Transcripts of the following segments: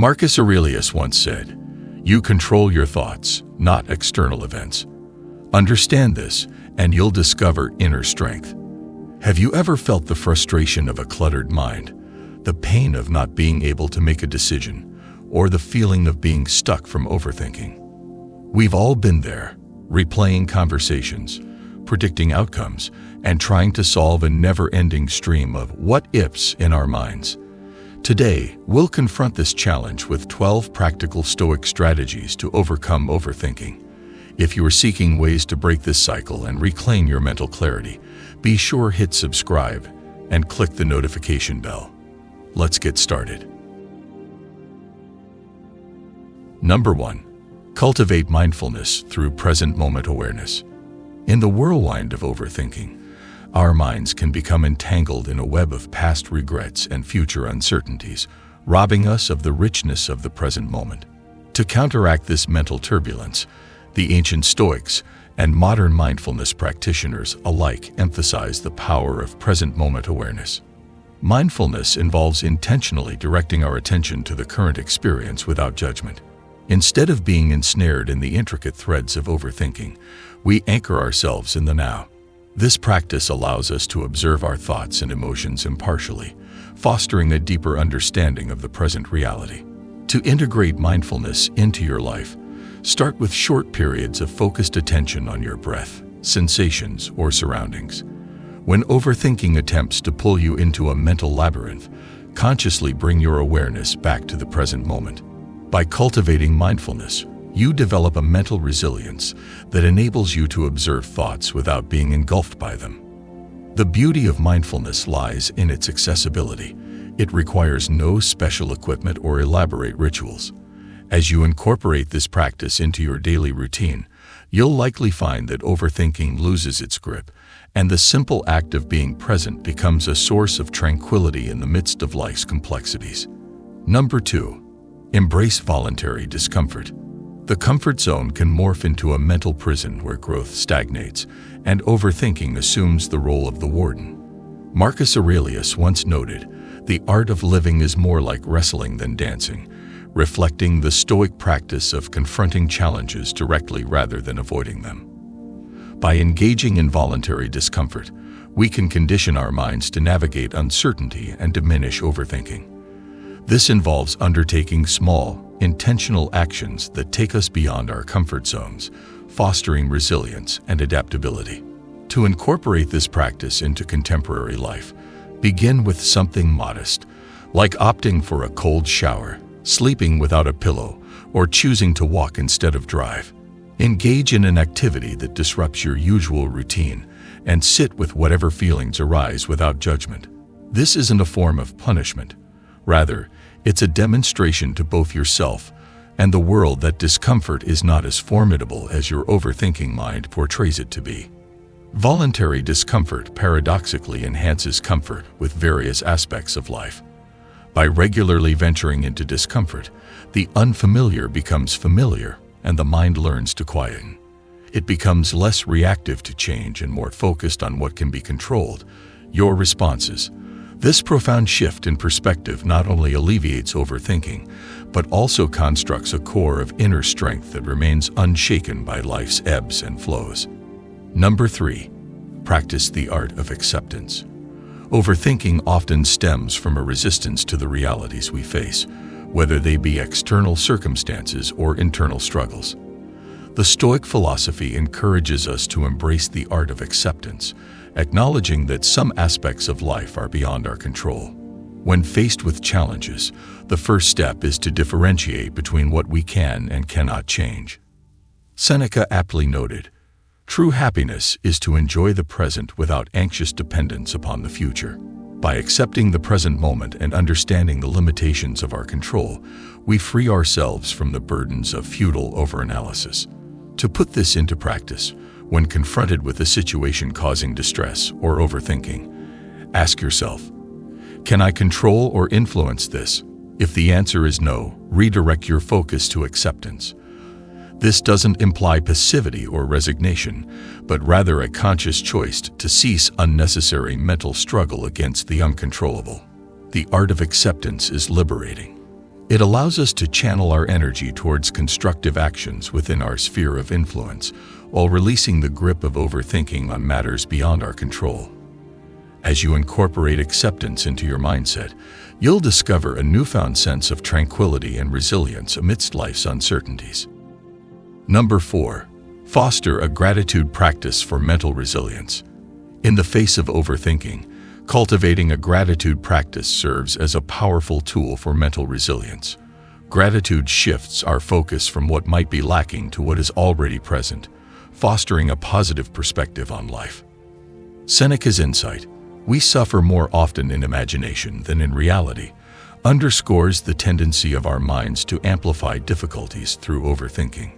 Marcus Aurelius once said, "You control your thoughts, not external events." Understand this, and you'll discover inner strength. Have you ever felt the frustration of a cluttered mind, the pain of not being able to make a decision, or the feeling of being stuck from overthinking? We've all been there, replaying conversations, predicting outcomes, and trying to solve a never-ending stream of what-ifs in our minds. Today, we'll confront this challenge with 12 practical Stoic strategies to overcome overthinking. If you are seeking ways to break this cycle and reclaim your mental clarity, be sure to hit subscribe and click the notification bell. Let's get started. Number 1. Cultivate mindfulness through present moment awareness. In the whirlwind of overthinking, our minds can become entangled in a web of past regrets and future uncertainties, robbing us of the richness of the present moment. To counteract this mental turbulence, the ancient Stoics and modern mindfulness practitioners alike emphasize the power of present moment awareness. Mindfulness involves intentionally directing our attention to the current experience without judgment. Instead of being ensnared in the intricate threads of overthinking, we anchor ourselves in the now. This practice allows us to observe our thoughts and emotions impartially, fostering a deeper understanding of the present reality. To integrate mindfulness into your life, start with short periods of focused attention on your breath, sensations, or surroundings. When overthinking attempts to pull you into a mental labyrinth, consciously bring your awareness back to the present moment. By cultivating mindfulness, you develop a mental resilience that enables you to observe thoughts without being engulfed by them. The beauty of mindfulness lies in its accessibility. It requires no special equipment or elaborate rituals. As you incorporate this practice into your daily routine, you'll likely find that overthinking loses its grip, and the simple act of being present becomes a source of tranquility in the midst of life's complexities. Number 2. Embrace voluntary discomfort. The comfort zone can morph into a mental prison where growth stagnates, and overthinking assumes the role of the warden. Marcus Aurelius once noted, "The art of living is more like wrestling than dancing," reflecting the Stoic practice of confronting challenges directly rather than avoiding them. By engaging in voluntary discomfort, we can condition our minds to navigate uncertainty and diminish overthinking. This involves undertaking small, intentional actions that take us beyond our comfort zones, fostering resilience and adaptability. To incorporate this practice into contemporary life, begin with something modest, like opting for a cold shower, sleeping without a pillow, or choosing to walk instead of drive. Engage in an activity that disrupts your usual routine, and sit with whatever feelings arise without judgment. This isn't a form of punishment. Rather, it's a demonstration to both yourself and the world that discomfort is not as formidable as your overthinking mind portrays it to be. Voluntary discomfort paradoxically enhances comfort with various aspects of life. By regularly venturing into discomfort, the unfamiliar becomes familiar, and the mind learns to quieten. It becomes less reactive to change and more focused on what can be controlled, your responses. This profound shift in perspective not only alleviates overthinking, but also constructs a core of inner strength that remains unshaken by life's ebbs and flows. Number 3. Practice the art of acceptance. Overthinking often stems from a resistance to the realities we face, whether they be external circumstances or internal struggles. The Stoic philosophy encourages us to embrace the art of acceptance, acknowledging that some aspects of life are beyond our control. When faced with challenges, the first step is to differentiate between what we can and cannot change. Seneca aptly noted, "True happiness is to enjoy the present without anxious dependence upon the future." By accepting the present moment and understanding the limitations of our control, we free ourselves from the burdens of futile overanalysis. To put this into practice, when confronted with a situation causing distress or overthinking, ask yourself, can I control or influence this? If the answer is no, redirect your focus to acceptance. This doesn't imply passivity or resignation, but rather a conscious choice to cease unnecessary mental struggle against the uncontrollable. The art of acceptance is liberating. It allows us to channel our energy towards constructive actions within our sphere of influence, while releasing the grip of overthinking on matters beyond our control. As you incorporate acceptance into your mindset, you'll discover a newfound sense of tranquility and resilience amidst life's uncertainties. Number 4. Foster a gratitude practice for mental resilience. In the face of overthinking, cultivating a gratitude practice serves as a powerful tool for mental resilience. Gratitude shifts our focus from what might be lacking to what is already present, fostering a positive perspective on life. Seneca's insight, "We suffer more often in imagination than in reality," underscores the tendency of our minds to amplify difficulties through overthinking.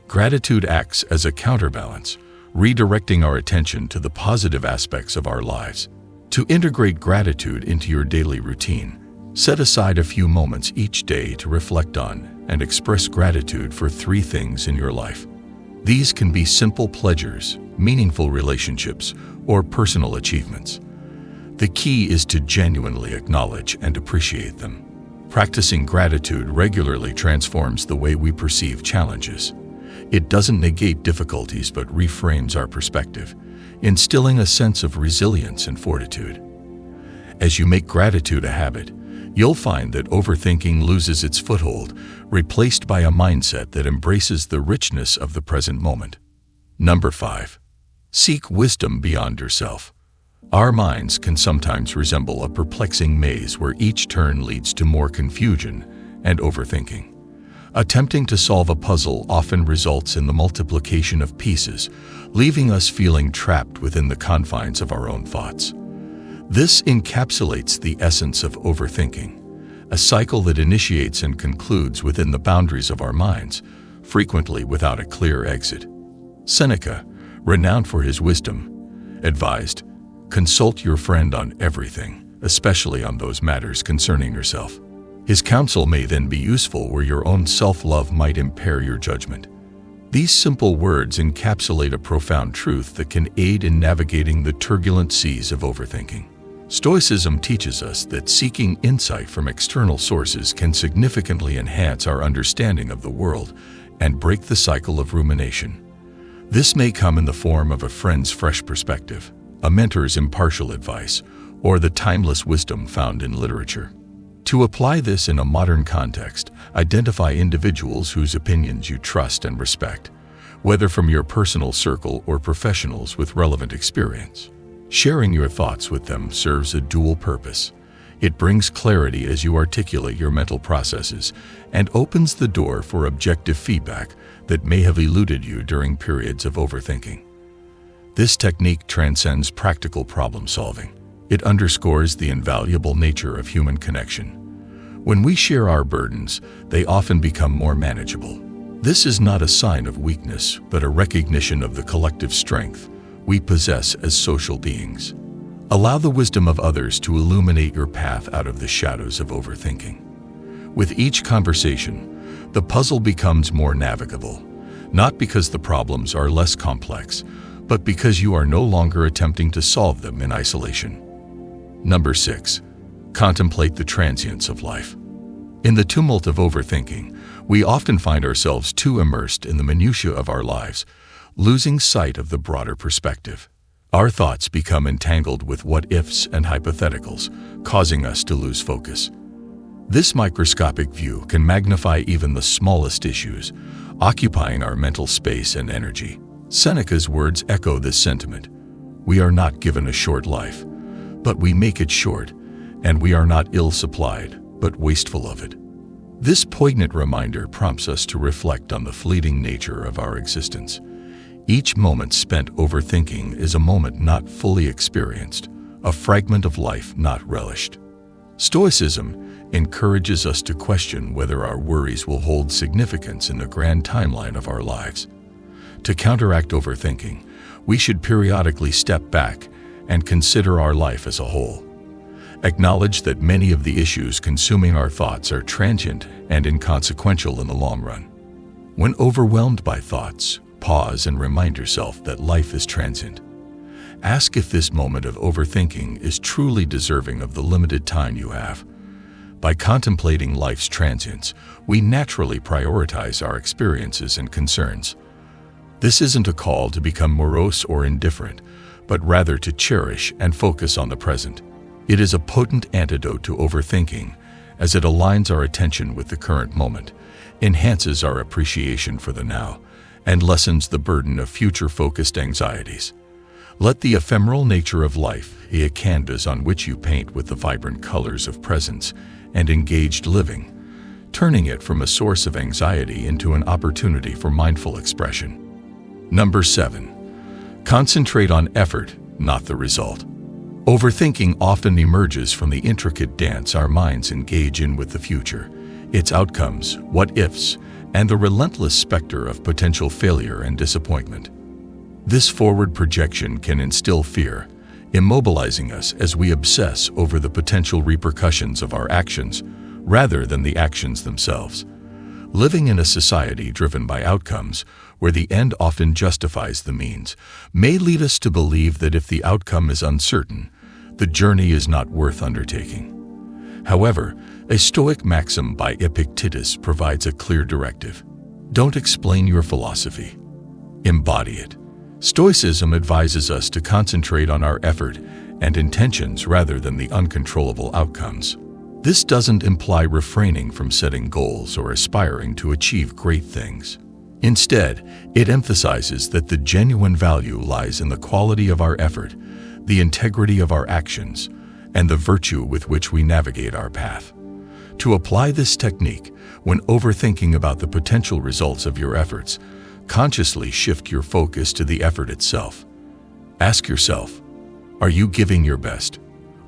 Gratitude acts as a counterbalance, redirecting our attention to the positive aspects of our lives. To integrate gratitude into your daily routine, set aside a few moments each day to reflect on and express gratitude for 3 things in your life. These can be simple pleasures, meaningful relationships, or personal achievements. The key is to genuinely acknowledge and appreciate them. Practicing gratitude regularly transforms the way we perceive challenges. It doesn't negate difficulties but reframes our perspective, instilling a sense of resilience and fortitude. As you make gratitude a habit, you'll find that overthinking loses its foothold, replaced by a mindset that embraces the richness of the present moment. Number 5. Seek wisdom beyond yourself. Our minds can sometimes resemble a perplexing maze where each turn leads to more confusion and overthinking. Attempting to solve a puzzle often results in the multiplication of pieces, leaving us feeling trapped within the confines of our own thoughts. This encapsulates the essence of overthinking, a cycle that initiates and concludes within the boundaries of our minds, frequently without a clear exit. Seneca, renowned for his wisdom, advised, "Consult your friend on everything, especially on those matters concerning yourself." His counsel may then be useful where your own self-love might impair your judgment. These simple words encapsulate a profound truth that can aid in navigating the turbulent seas of overthinking. Stoicism teaches us that seeking insight from external sources can significantly enhance our understanding of the world and break the cycle of rumination. This may come in the form of a friend's fresh perspective, a mentor's impartial advice, or the timeless wisdom found in literature. To apply this in a modern context, identify individuals whose opinions you trust and respect, whether from your personal circle or professionals with relevant experience. Sharing your thoughts with them serves a dual purpose. It brings clarity as you articulate your mental processes and opens the door for objective feedback that may have eluded you during periods of overthinking. This technique transcends practical problem solving. It underscores the invaluable nature of human connection. When we share our burdens, they often become more manageable. This is not a sign of weakness, but a recognition of the collective strength we possess as social beings. Allow the wisdom of others to illuminate your path out of the shadows of overthinking. With each conversation, the puzzle becomes more navigable, not because the problems are less complex, but because you are no longer attempting to solve them in isolation. Number 6. Contemplate the transience of life. In the tumult of overthinking, we often find ourselves too immersed in the minutiae of our lives, losing sight of the broader perspective. Our thoughts become entangled with what-ifs and hypotheticals, causing us to lose focus. This microscopic view can magnify even the smallest issues, occupying our mental space and energy. Seneca's words echo this sentiment. We are not given a short life, but we make it short, and we are not ill-supplied, but wasteful of it. This poignant reminder prompts us to reflect on the fleeting nature of our existence. Each moment spent overthinking is a moment not fully experienced, a fragment of life not relished. Stoicism encourages us to question whether our worries will hold significance in the grand timeline of our lives. To counteract overthinking, we should periodically step back and consider our life as a whole. Acknowledge that many of the issues consuming our thoughts are transient and inconsequential in the long run. When overwhelmed by thoughts, pause and remind yourself that life is transient. Ask if this moment of overthinking is truly deserving of the limited time you have. By contemplating life's transience, we naturally prioritize our experiences and concerns. This isn't a call to become morose or indifferent, but rather to cherish and focus on the present. It is a potent antidote to overthinking, as it aligns our attention with the current moment, enhances our appreciation for the now, and lessens the burden of future-focused anxieties. Let the ephemeral nature of life be a canvas on which you paint with the vibrant colors of presence and engaged living, turning it from a source of anxiety into an opportunity for mindful expression. Number 7. Concentrate on effort, not the result. Overthinking often emerges from the intricate dance our minds engage in with the future, its outcomes, what-ifs, and the relentless specter of potential failure and disappointment. This forward projection can instill fear, immobilizing us as we obsess over the potential repercussions of our actions rather than the actions themselves. Living in a society driven by outcomes, where the end often justifies the means, may lead us to believe that if the outcome is uncertain, the journey is not worth undertaking. However, a Stoic maxim by Epictetus provides a clear directive. Don't explain your philosophy. Embody it. Stoicism advises us to concentrate on our effort and intentions rather than the uncontrollable outcomes. This doesn't imply refraining from setting goals or aspiring to achieve great things. Instead, it emphasizes that the genuine value lies in the quality of our effort, the integrity of our actions, and the virtue with which we navigate our path. To apply this technique, when overthinking about the potential results of your efforts, consciously shift your focus to the effort itself. Ask yourself, are you giving your best?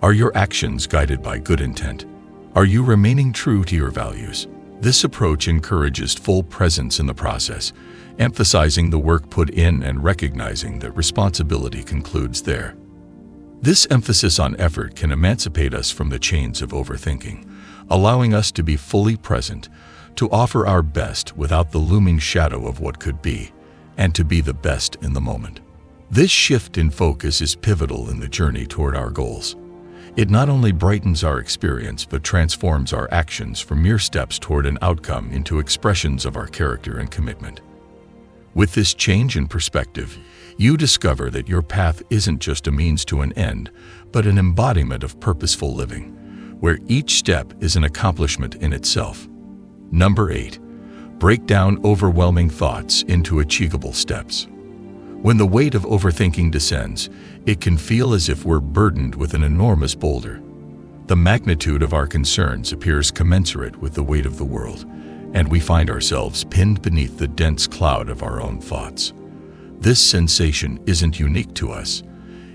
Are your actions guided by good intent? Are you remaining true to your values? This approach encourages full presence in the process, emphasizing the work put in and recognizing that responsibility concludes there. This emphasis on effort can emancipate us from the chains of overthinking, allowing us to be fully present, to offer our best without the looming shadow of what could be, and to be the best in the moment. This shift in focus is pivotal in the journey toward our goals. It not only brightens our experience but transforms our actions from mere steps toward an outcome into expressions of our character and commitment. With this change in perspective, you discover that your path isn't just a means to an end, but an embodiment of purposeful living, where each step is an accomplishment in itself. Number 8. Break down overwhelming thoughts into achievable steps. When the weight of overthinking descends, it can feel as if we're burdened with an enormous boulder. The magnitude of our concerns appears commensurate with the weight of the world, and we find ourselves pinned beneath the dense cloud of our own thoughts. This sensation isn't unique to us.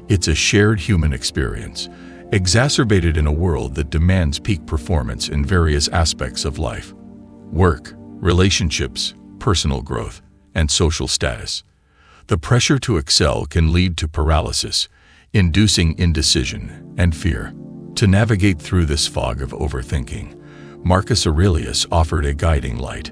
It's a shared human experience, exacerbated in a world that demands peak performance in various aspects of life: work, relationships, personal growth, and social status. The pressure to excel can lead to paralysis, inducing indecision and fear. To navigate through this fog of overthinking, Marcus Aurelius offered a guiding light.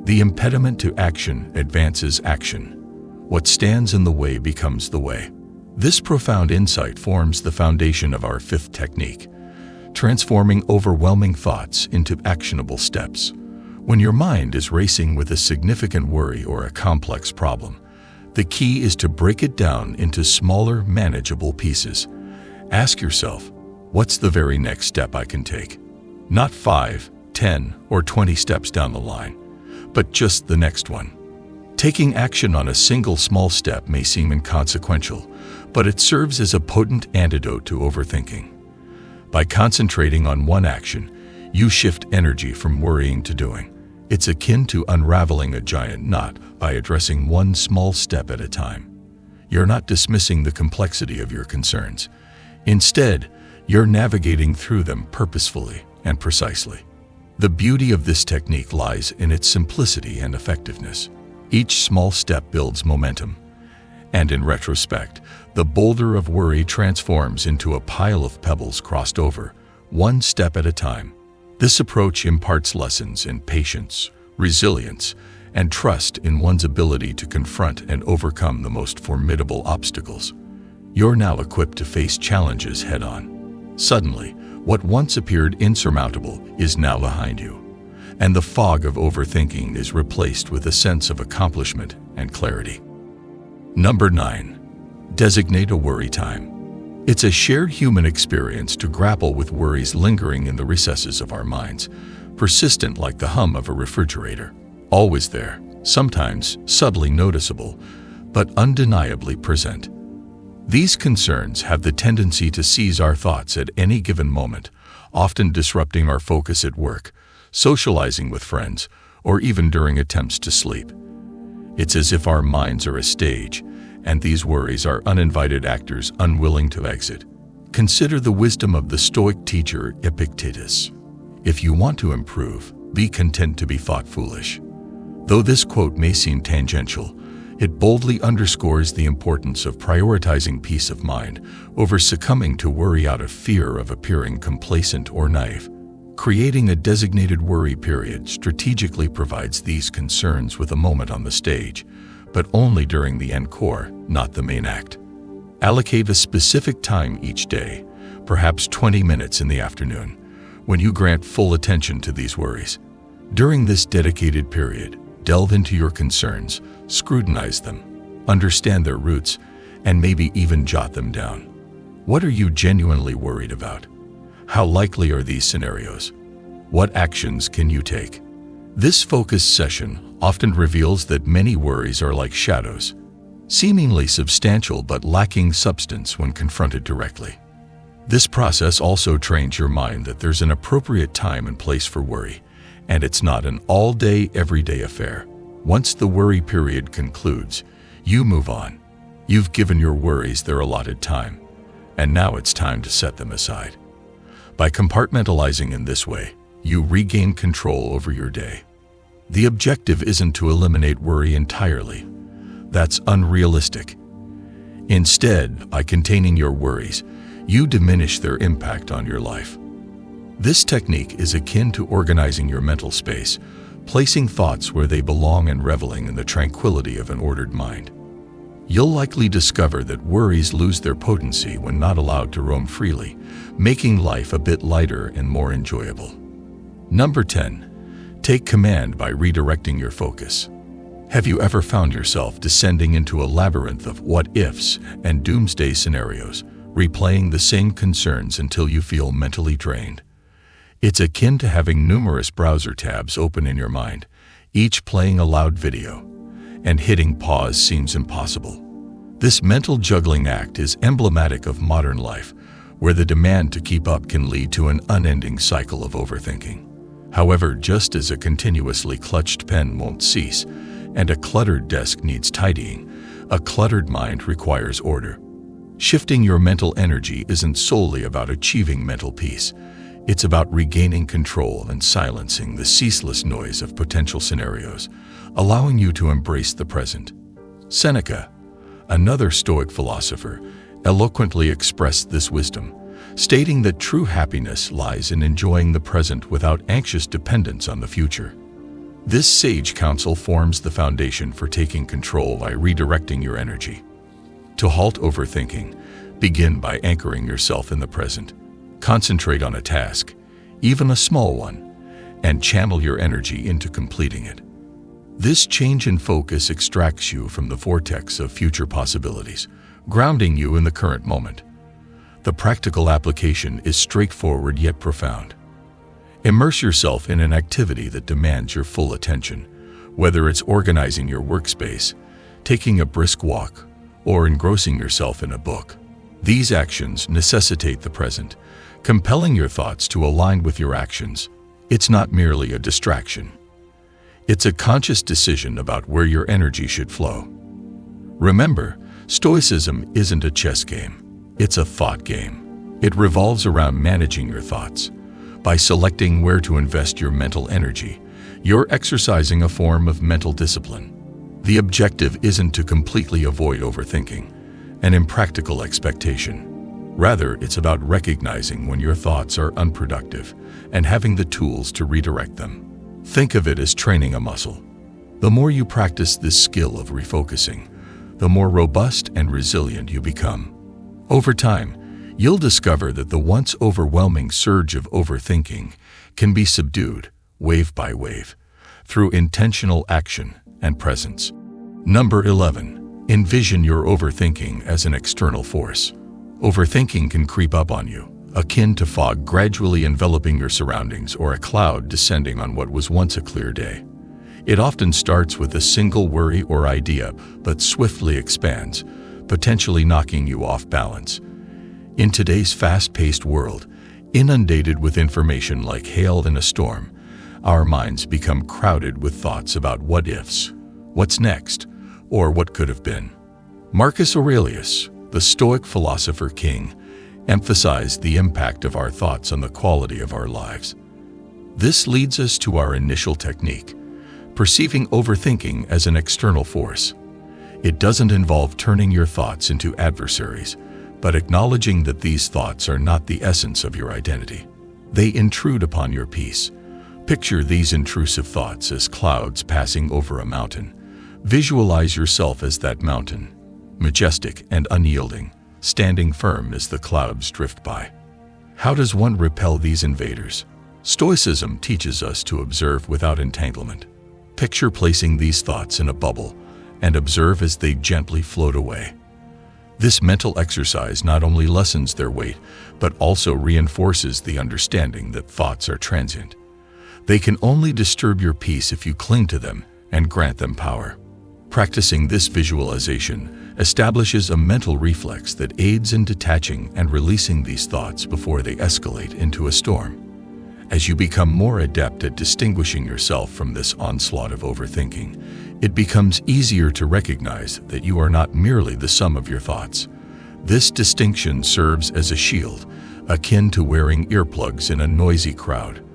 The impediment to action advances action. What stands in the way becomes the way. This profound insight forms the foundation of our fifth technique, transforming overwhelming thoughts into actionable steps. When your mind is racing with a significant worry or a complex problem, the key is to break it down into smaller, manageable pieces. Ask yourself, what's the very next step I can take? Not 5, 10, or 20 steps down the line, but just the next one. Taking action on a single small step may seem inconsequential, but it serves as a potent antidote to overthinking. By concentrating on one action, you shift energy from worrying to doing. It's akin to unraveling a giant knot by addressing one small step at a time. You're not dismissing the complexity of your concerns. Instead, you're navigating through them purposefully and precisely. The beauty of this technique lies in its simplicity and effectiveness. Each small step builds momentum, and in retrospect, the boulder of worry transforms into a pile of pebbles crossed over, one step at a time. This approach imparts lessons in patience, resilience, and trust in one's ability to confront and overcome the most formidable obstacles. You're now equipped to face challenges head-on. Suddenly, What once appeared insurmountable is now behind you, and the fog of overthinking is replaced with a sense of accomplishment and clarity. Number 9. Designate a worry time. It's a shared human experience to grapple with worries lingering in the recesses of our minds, persistent like the hum of a refrigerator, always there, sometimes subtly noticeable, but undeniably present. These concerns have the tendency to seize our thoughts at any given moment, often disrupting our focus at work, socializing with friends, or even during attempts to sleep. It's as if our minds are a stage, and these worries are uninvited actors unwilling to exit. Consider the wisdom of the Stoic teacher Epictetus. If you want to improve, be content to be thought foolish. Though this quote may seem tangential, it boldly underscores the importance of prioritizing peace of mind over succumbing to worry out of fear of appearing complacent or naive. Creating a designated worry period strategically provides these concerns with a moment on the stage, but only during the encore, not the main act. Allocate a specific time each day, perhaps 20 minutes in the afternoon, when you grant full attention to these worries. During this dedicated period, delve into your concerns, scrutinize them, understand their roots, and maybe even jot them down. What are you genuinely worried about? How likely are these scenarios? What actions can you take? This focused session often reveals that many worries are like shadows, seemingly substantial but lacking substance when confronted directly. This process also trains your mind that there's an appropriate time and place for worry, and it's not an all-day, everyday affair. Once the worry period concludes, you move on. You've given your worries their allotted time, and now it's time to set them aside. By compartmentalizing in this way, you regain control over your day. The objective isn't to eliminate worry entirely. That's unrealistic. Instead, by containing your worries, you diminish their impact on your life. This technique is akin to organizing your mental space, placing thoughts where they belong and reveling in the tranquility of an ordered mind. You'll likely discover that worries lose their potency when not allowed to roam freely, making life a bit lighter and more enjoyable. Number 10. Take command by redirecting your focus. Have you ever found yourself descending into a labyrinth of what-ifs and doomsday scenarios, replaying the same concerns until you feel mentally drained? It's akin to having numerous browser tabs open in your mind, each playing a loud video, and hitting pause seems impossible. This mental juggling act is emblematic of modern life, where the demand to keep up can lead to an unending cycle of overthinking. However, just as a continuously clutched pen won't cease, and a cluttered desk needs tidying, a cluttered mind requires order. Shifting your mental energy isn't solely about achieving mental peace. It's about regaining control and silencing the ceaseless noise of potential scenarios, allowing you to embrace the present. Seneca, another Stoic philosopher, eloquently expressed this wisdom, stating that true happiness lies in enjoying the present without anxious dependence on the future. This sage counsel forms the foundation for taking control by redirecting your energy. To halt overthinking, begin by anchoring yourself in the present. Concentrate on a task, even a small one, and channel your energy into completing it. This change in focus extracts you from the vortex of future possibilities, grounding you in the current moment. The practical application is straightforward yet profound. Immerse yourself in an activity that demands your full attention, whether it's organizing your workspace, taking a brisk walk, or engrossing yourself in a book. These actions necessitate the present, compelling your thoughts to align with your actions. It's not merely a distraction. It's a conscious decision about where your energy should flow. Remember, Stoicism isn't a chess game. It's a thought game. It revolves around managing your thoughts. By selecting where to invest your mental energy, you're exercising a form of mental discipline. The objective isn't to completely avoid overthinking, an impractical expectation. Rather, it's about recognizing when your thoughts are unproductive and having the tools to redirect them. Think of it as training a muscle. The more you practice this skill of refocusing, the more robust and resilient you become. Over time, you'll discover that the once overwhelming surge of overthinking can be subdued, wave by wave, through intentional action and presence. Number 11. Envision your overthinking as an external force. Overthinking can creep up on you, akin to fog gradually enveloping your surroundings or a cloud descending on what was once a clear day. It often starts with a single worry or idea, but swiftly expands, potentially knocking you off balance. In today's fast-paced world, inundated with information like hail in a storm, our minds become crowded with thoughts about what-ifs, what's next, or what could have been. Marcus Aurelius, the Stoic philosopher king, emphasized the impact of our thoughts on the quality of our lives. This leads us to our initial technique, perceiving overthinking as an external force. It doesn't involve turning your thoughts into adversaries, but acknowledging that these thoughts are not the essence of your identity. They intrude upon your peace. Picture these intrusive thoughts as clouds passing over a mountain. Visualize yourself as that mountain, majestic and unyielding, standing firm as the clouds drift by. How does one repel these invaders? Stoicism teaches us to observe without entanglement. Picture placing these thoughts in a bubble and observe as they gently float away. This mental exercise not only lessens their weight, but also reinforces the understanding that thoughts are transient. They can only disturb your peace if you cling to them and grant them power. Practicing this visualization establishes a mental reflex that aids in detaching and releasing these thoughts before they escalate into a storm. As you become more adept at distinguishing yourself from this onslaught of overthinking, it becomes easier to recognize that you are not merely the sum of your thoughts. This distinction serves as a shield, akin to wearing earplugs in a noisy crowd,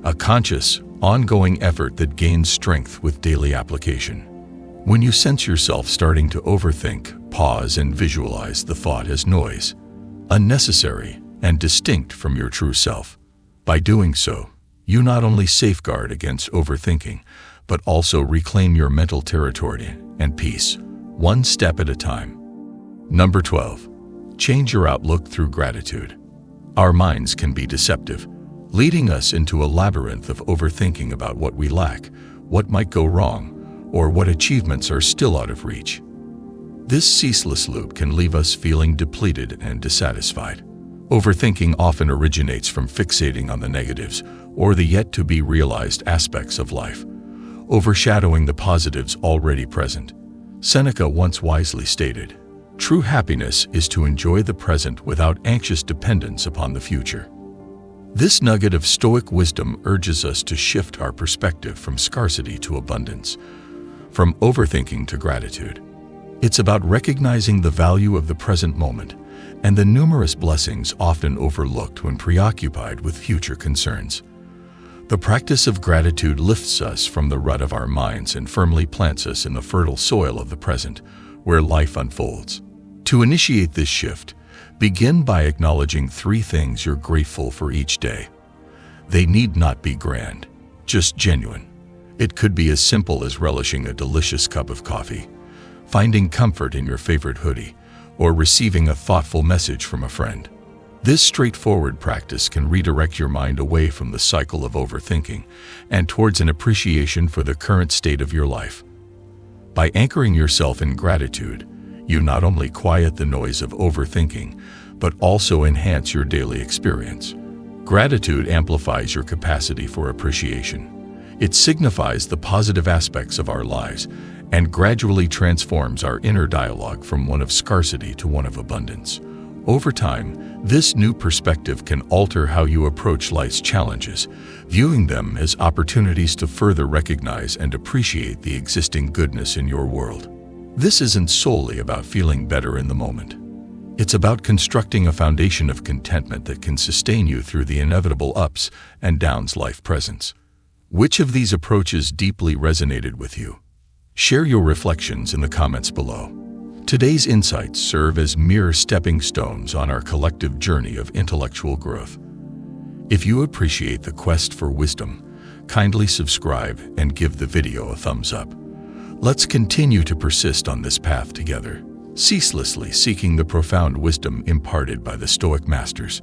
a conscious, ongoing effort that gains strength with daily application. When you sense yourself starting to overthink, pause and visualize the thought as noise, unnecessary and distinct from your true self. By doing so, you not only safeguard against overthinking, but also reclaim your mental territory and peace, one step at a time. Number 12. Change your outlook through gratitude. Our minds can be deceptive, leading us into a labyrinth of overthinking about what we lack, what might go wrong, or what achievements are still out of reach. This ceaseless loop can leave us feeling depleted and dissatisfied. Overthinking often originates from fixating on the negatives or the yet-to-be-realized aspects of life, overshadowing the positives already present. Seneca once wisely stated, "True happiness is to enjoy the present without anxious dependence upon the future." This nugget of Stoic wisdom urges us to shift our perspective from scarcity to abundance, from overthinking to gratitude. It's about recognizing the value of the present moment and the numerous blessings often overlooked when preoccupied with future concerns. The practice of gratitude lifts us from the rut of our minds and firmly plants us in the fertile soil of the present, where life unfolds. To initiate this shift, begin by acknowledging 3 things you're grateful for each day. They need not be grand, just genuine. It could be as simple as relishing a delicious cup of coffee, finding comfort in your favorite hoodie, or receiving a thoughtful message from a friend. This straightforward practice can redirect your mind away from the cycle of overthinking and towards an appreciation for the current state of your life. By anchoring yourself in gratitude, you not only quiet the noise of overthinking, but also enhance your daily experience. Gratitude amplifies your capacity for appreciation. It signifies the positive aspects of our lives and gradually transforms our inner dialogue from one of scarcity to one of abundance. Over time, this new perspective can alter how you approach life's challenges, viewing them as opportunities to further recognize and appreciate the existing goodness in your world. This isn't solely about feeling better in the moment. It's about constructing a foundation of contentment that can sustain you through the inevitable ups and downs life presents. Which of these approaches deeply resonated with you? Share your reflections in the comments below. Today's insights serve as mere stepping stones on our collective journey of intellectual growth. If you appreciate the quest for wisdom, kindly subscribe and give the video a thumbs up. Let's continue to persist on this path together. ceaselessly seeking the profound wisdom imparted by the Stoic masters.